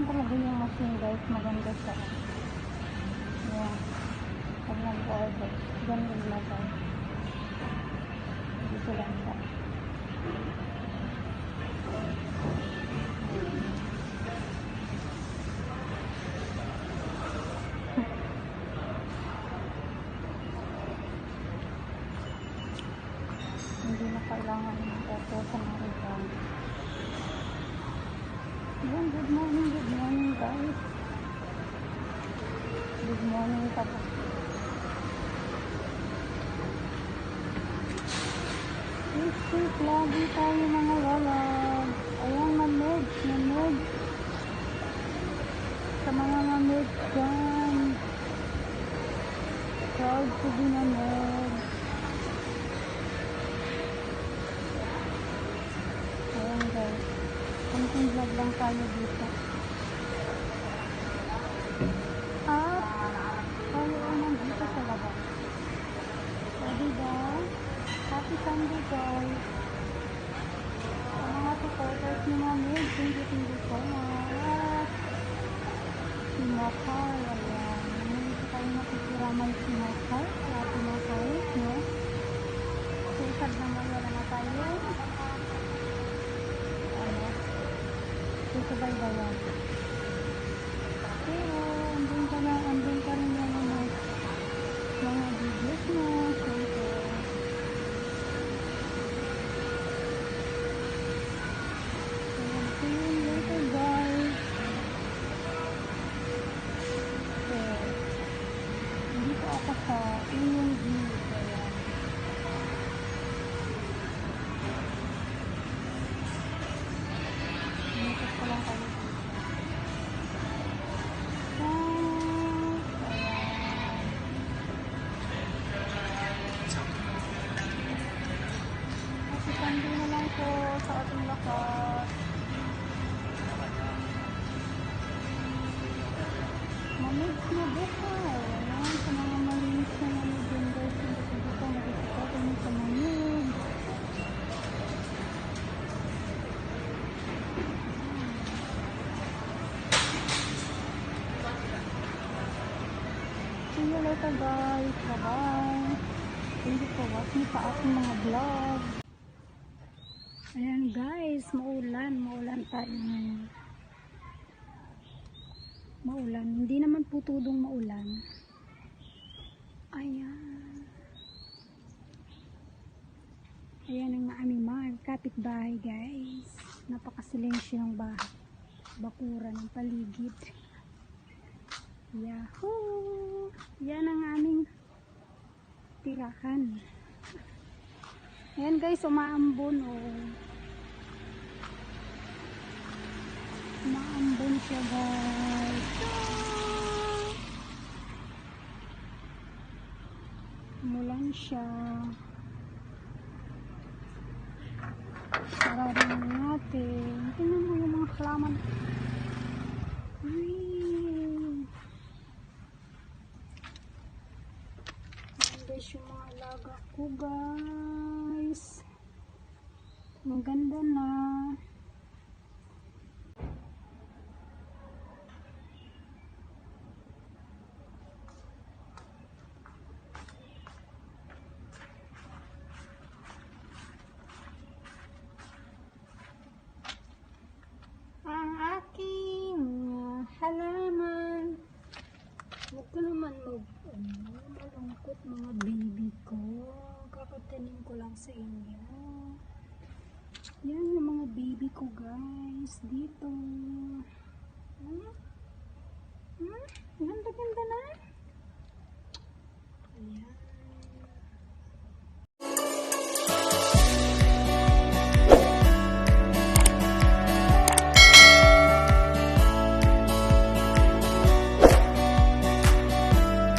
talaga yung machine guys, maganda siya. Yan. Pag nag-order, ganun na guys. Dito lang siya. Hindi na kailangan ng auto sa mga iba. Yan, good morning guys. Good morning papa. Isip lagi tayo mga lalab. Ayan, mamid. Sa mga mamid dyan. Proud to be mamid. Ayan guys. Konting vlog lang tayo dito. At tayo ay nandito sa labas. So diba? Happy Sunday guys. Sa mga supporters ni Mami, thank you so much. Si Mokay, ayan. Nandito tayo nakikiramay si Mokay. Kaya si Mokay, no? So isad naman wala na tayo. Sabay ba yan? Pero, andun ka rin yung mga videos mo. Siyempre. So, see you later guys. So, dito ako sa AMG. Ayan. Dito ko lang kayo. Happy Sunday na lang po sa ating lahat. Mamids na buhay. Ayan, sa mga malinis na mamid din guys. Hindi ko nakikita nyo sa mamid. See you later guys. Bye-bye. Thank you for watching sa aking mga vlog. Ayan guys, maulan tayo ngayon. Maulan, hindi naman po tudong maulan. Ayan. Ayan ang aming mga kapitbahay guys. Napakasilensyo ng bahay. Bakura ng paligid. Yahoo! Yan ang aming tirahan. Ayan guys, umaambon oh. Umaambon siya guys. Umulan siya. Sararin natin. Tingnan mo yung mga halaman. Guys, yung mga alaga ko guys. Maganda na. Ang aking halaman. Huwag ko naman malungkot mga baby ko. Kakatanim ko lang sa inyo. Yan yung mga baby ko guys. Dito.